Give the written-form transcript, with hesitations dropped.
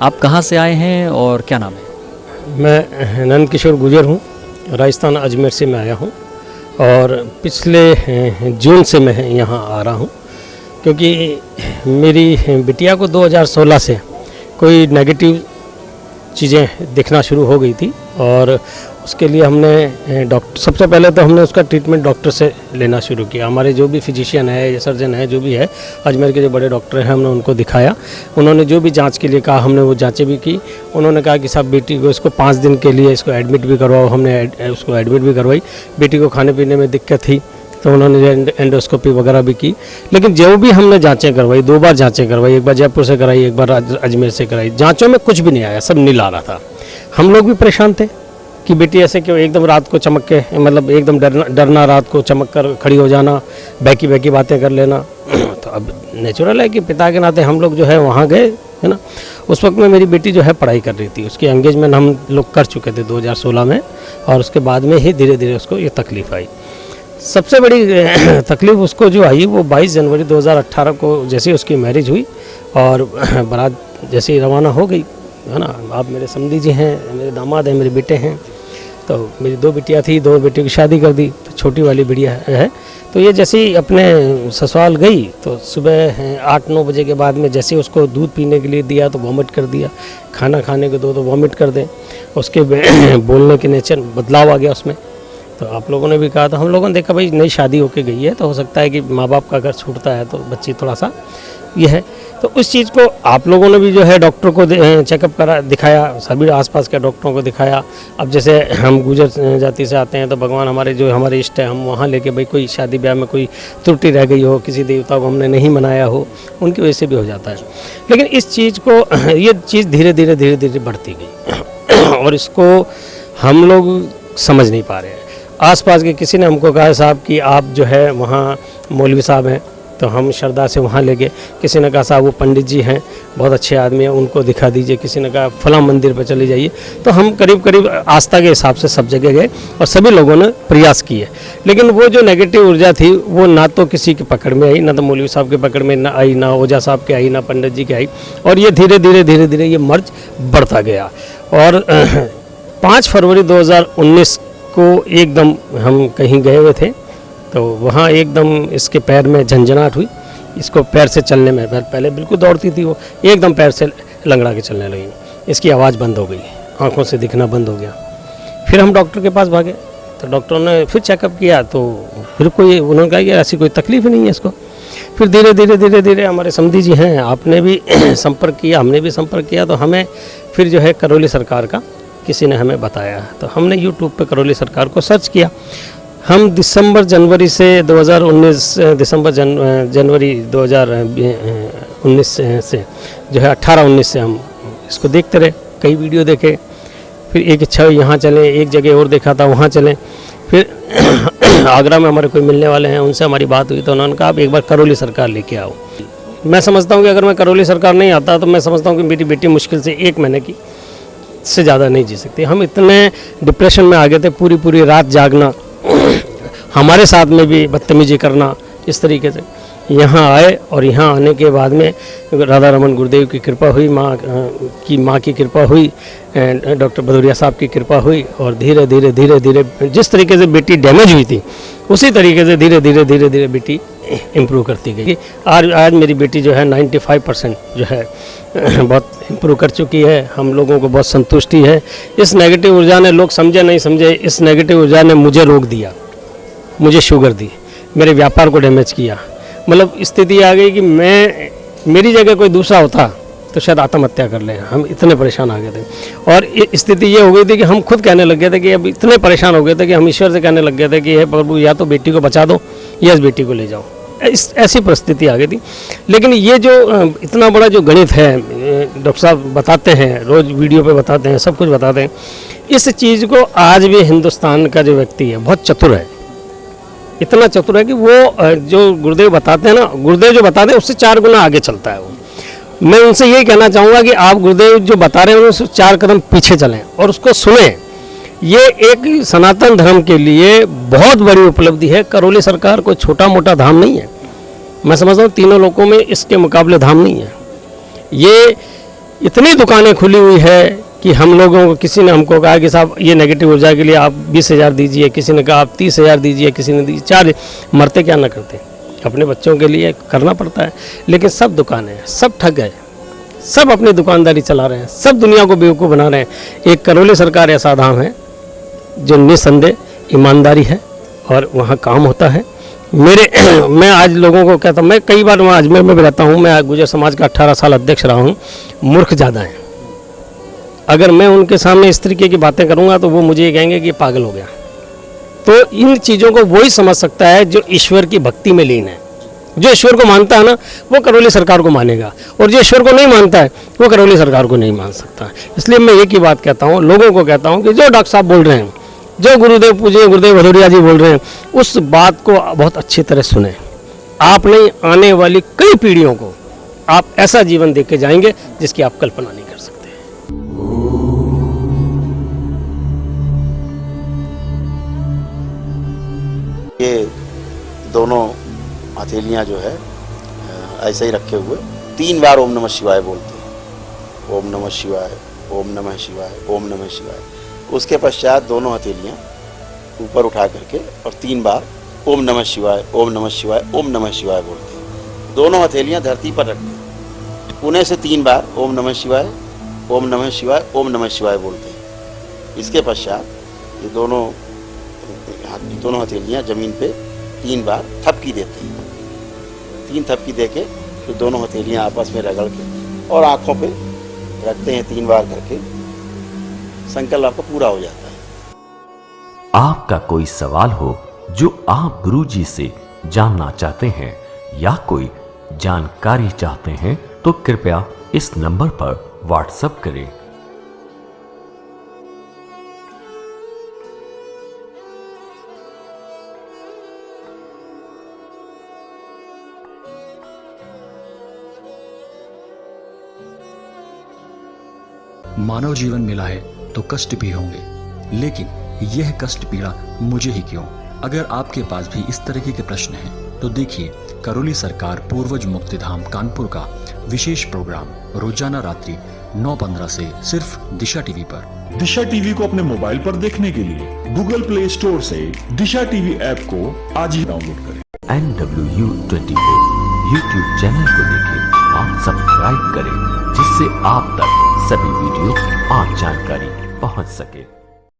आप कहाँ से आए हैं और क्या नाम है? मैं नंद किशोर गुजर हूँ, राजस्थान अजमेर से मैं आया हूँ और पिछले जून से मैं यहाँ आ रहा हूँ क्योंकि मेरी बिटिया को 2016 से कोई नेगेटिव चीज़ें दिखना शुरू हो गई थी और उसके लिए हमने सबसे पहले तो हमने उसका ट्रीटमेंट डॉक्टर से लेना शुरू किया। हमारे जो भी फिजिशियन है या सर्जन है जो भी है अजमेर के जो बड़े डॉक्टर हैं हमने उनको दिखाया। उन्होंने जो भी जांच के लिए कहा हमने वो जांचें भी की। उन्होंने कहा कि साहब बेटी को इसको 5 दिन के लिए इसको एडमिट भी करवाओ। हमने उसको एडमिट भी करवाई। बेटी को खाने पीने में दिक्कत थी तो उन्होंने एंडोस्कोपी वगैरह भी की। लेकिन जो भी हमने जाँचें करवाई, 2 बार जाँचें करवाई, एक बार जयपुर से कराई, एक बार अजमेर से कराई, जाँचों में कुछ भी नहीं आया, सब नील आ रहा था। हम लोग भी परेशान थे कि बेटी ऐसे क्यों एकदम रात को चमक के, मतलब एकदम डरना, रात को चमक कर खड़ी हो जाना, बहकी बातें कर लेना। तो अब नेचुरल है कि पिता के नाते हम लोग जो है वहाँ गए, है ना। उस वक्त में मेरी बेटी जो है पढ़ाई कर रही थी, उसकी एंगेजमेंट हम लोग कर चुके थे 2016 में और उसके बाद में ही धीरे धीरे उसको ये तकलीफ़ आई। सबसे बड़ी तकलीफ़ उसको जो आई वो 22 जनवरी 2018 को जैसे उसकी मैरिज हुई और बारात जैसे ही रवाना हो गई, है ना। आप मेरे समधी जी हैं, मेरे दामाद हैं, मेरे बेटे हैं। तो मेरी 2 बिटियाँ थी, 2 बेटियों की शादी कर दी, तो छोटी वाली बिटिया है। तो ये जैसे ही अपने ससुराल गई तो सुबह 8-9 बजे के बाद में जैसे उसको दूध पीने के लिए दिया तो वॉमिट कर दिया, खाना खाने को दो तो वॉमिट कर दें। उसके बोलने के नेचर बदलाव आ गया उसमें। तो आप लोगों ने भी कहा था, हम लोगों ने देखा भाई नई शादी होके गई है तो हो सकता है कि माँ बाप का अगर छूटता है तो बच्ची थोड़ा सा ये है। तो उस चीज़ को आप लोगों ने भी जो है डॉक्टर को चेकअप करा, दिखाया, सभी आसपास के डॉक्टरों को दिखाया। अब जैसे हम गुजर जाति से आते हैं तो भगवान हमारे जो हमारे इष्ट है, हम वहाँ लेके भाई कोई शादी ब्याह में कोई त्रुटि रह गई हो, किसी देवता को हमने नहीं मनाया हो, उनकी वजह से भी हो जाता है। लेकिन इस चीज़ को, ये चीज़ धीरे धीरे बढ़ती गई और इसको हम लोग समझ नहीं पा रहे हैं। आसपास के किसी ने हमको कहा साहब कि आप जो है वहाँ मौलवी साहब हैं, तो हम श्रद्धा से वहाँ ले गए। किसी ने कहा साहब वो पंडित जी हैं, बहुत अच्छे आदमी हैं, उनको दिखा दीजिए। किसी ने कहा फलां मंदिर पर चले जाइए। तो हम करीब आस्था के हिसाब से सब जगह गए और सभी लोगों ने प्रयास किए। लेकिन वो जो नेगेटिव ऊर्जा थी वो ना तो किसी के पकड़ में आई, ना तो मौलवी साहब के पकड़ में ना आई, ना ओझा साहब के आई, ना पंडित जी के आई। और ये धीरे धीरे ये मर्ज बढ़ता गया। और 5 फरवरी 2019 को एकदम हम कहीं गए हुए थे तो वहाँ एकदम इसके पैर में झंझनाहट हुई। इसको पैर से चलने में, पहले बिल्कुल दौड़ती थी वो, एकदम पैर से लंगड़ा के चलने लगी। इसकी आवाज़ बंद हो गई, आंखों से दिखना बंद हो गया। फिर हम डॉक्टर के पास भागे तो डॉक्टरों ने फिर चेकअप किया तो फिर कोई, उन्होंने कहा कि ऐसी कोई तकलीफ ही नहीं है इसको। फिर धीरे धीरे हमारे समधी जी हैं, आपने भी संपर्क किया, हमने भी संपर्क किया। तो हमें फिर जो है करौली सरकार का किसी ने हमें बताया, तो हमने यूट्यूब पे करौली सरकार को सर्च किया। हम दिसंबर जनवरी से 2019 से जो है 18-19 से हम इसको देखते रहे, कई वीडियो देखे। फिर एक इच्छा हुई यहाँ चलें, एक जगह और देखा था वहाँ चलें। फिर आगरा में हमारे कोई मिलने वाले हैं, उनसे हमारी बात हुई तो उन्होंने कहा आप एक बार करौली सरकार लेके आओ। मैं समझता हूँ कि अगर मैं करौली सरकार नहीं आता तो मैं समझता हूँ कि मेरी बेटी मुश्किल से 1 महीने की से ज़्यादा नहीं जी सकती। हम इतने डिप्रेशन में आ गए थे, पूरी रात जागना, हमारे साथ में भी बदतमीजी करना, इस तरीके से यहाँ आए। और यहाँ आने के बाद में राधा रमन गुरुदेव की कृपा हुई, माँ की कृपा हुई, डॉक्टर भदौरिया साहब की कृपा हुई और धीरे धीरे जिस तरीके से बेटी डैमेज हुई थी उसी तरीके से धीरे धीरे बेटी इम्प्रूव करती गई। आज मेरी बेटी जो है 95% जो है बहुत इम्प्रूव कर चुकी है। हम लोगों को बहुत संतुष्टि है। इस नेगेटिव ऊर्जा ने, लोग समझे नहीं समझे, इस नेगेटिव ऊर्जा ने मुझे रोक दिया, मुझे शुगर दी, मेरे व्यापार को डैमेज किया। मतलब स्थिति आ गई कि मेरी जगह कोई दूसरा होता तो शायद आत्महत्या कर ले। हम इतने परेशान आ गए थे और स्थिति ये हो गई थी कि हम खुद कहने लग गए थे कि अब इतने परेशान हो गए थे कि हम ईश्वर से कहने लग गए थे कि हे प्रभु या तो बेटी को बचा दो या इस बेटी को ले जाओ। ऐसी परिस्थिति आ गई थी। लेकिन ये जो इतना बड़ा जो गणित है, डॉक्टर साहब बताते हैं, रोज़ वीडियो पे बताते हैं, सब कुछ बताते हैं। इस चीज़ को आज भी हिंदुस्तान का जो व्यक्ति है बहुत चतुर है, इतना चतुर है कि वो जो गुरुदेव बताते हैं ना, गुरुदेव जो बताते हैं उससे 4 गुना आगे चलता है वो। मैं उनसे यही कहना चाहूँगा कि आप गुरुदेव जो बता रहे हैं उससे 4 कदम पीछे चलें और उसको सुने। ये एक सनातन धर्म के लिए बहुत बड़ी उपलब्धि है। करौली सरकार कोई छोटा मोटा धाम नहीं है। मैं समझता हूँ तीनों लोकों में इसके मुकाबले धाम नहीं है। ये इतनी दुकानें खुली हुई है कि हम लोगों को किसी ने हमको कहा कि साहब ये नेगेटिव ऊर्जा के लिए आप 20,000 दीजिए, किसी ने कहा आप 30,000 दीजिए, किसी ने दी चार्ज, मरते क्या ना करते, अपने बच्चों के लिए करना पड़ता है। लेकिन सब दुकानें हैं, सब ठग है, सब अपनी दुकानदारी चला रहे हैं, सब दुनिया को बेवकूफ़ बना रहे हैं। एक करौली सरकार ऐसा धाम है जो निस्संदेह ईमानदारी है और वहाँ काम होता है। मैं आज लोगों को कहता हूँ, मैं कई बार वहाँ अजमेर में भी रहता हूँ, मैं गुर्जर समाज का 18 साल अध्यक्ष रहा हूँ। मूर्ख ज़्यादा हैं, अगर मैं उनके सामने इस तरीके की बातें करूँगा तो वो मुझे ये कहेंगे कि पागल हो गया। तो इन चीज़ों को वही समझ सकता है जो ईश्वर की भक्ति में लीन है। जो ईश्वर को मानता है ना, वो करौली सरकार को मानेगा, और जो ईश्वर को नहीं मानता है वो करौली सरकार को नहीं मान सकता। इसलिए मैं एक ही बात कहता हूँ, लोगों को कहता हूँ कि जो डॉक्टर साहब बोल रहे हैं, जो गुरुदेव पूज्य गुरुदेव भदौरिया जी बोल रहे हैं, उस बात को बहुत अच्छी तरह सुने। आप नहीं, आने वाली कई पीढ़ियों को आप ऐसा जीवन देख के जाएंगे जिसकी आप कल्पना नहीं कर सकते। ये दोनों हथेलियाँ जो है ऐसे ही रखे हुए 3 बार ओम नमः शिवाय बोलते हैं। ओम नमः शिवाय, ओम नमः शिवाय, ओम नमः शिवाय। उसके पश्चात दोनों हथेलियाँ ऊपर उठा करके और 3 बार ओम नमः शिवाय, ओम नमः शिवाय, ओम नमः शिवाय बोलते हैं। दोनों हथेलियाँ धरती पर रखते हैं, पुणे से 3 बार ओम नमः शिवाय, ओम नमः शिवाय, ओम नमः शिवाय बोलते हैं। इसके पश्चात ये दोनों हथेलियाँ ज़मीन पे 3 बार थपकी देते हैं। 3 थपकी दे के फिर दोनों हथेलियाँ आपस में रगड़ के और आँखों पे रखते हैं 3 बार करके, संकल्प आपका पूरा हो जाता है। आपका कोई सवाल हो जो आप गुरुजी से जानना चाहते हैं या कोई जानकारी चाहते हैं तो कृपया इस नंबर पर व्हाट्सएप करें। मानव जीवन मिला है तो कष्ट भी होंगे, लेकिन यह कष्ट पीड़ा मुझे ही क्यों? अगर आपके पास भी इस तरह के प्रश्न हैं तो देखिए करौली सरकार पूर्वज मुक्तिधाम कानपुर का विशेष प्रोग्राम रोजाना रात्रि 9:15 से सिर्फ दिशा टीवी पर। दिशा टीवी को अपने मोबाइल पर देखने के लिए गूगल प्ले स्टोर से दिशा टीवी ऐप को आज ही डाउनलोड करें। NW24 यूट्यूब चैनल को देखें और सब्सक्राइब करें, जिससे आप तक सभी वीडियो और जानकारी पहुंच सके।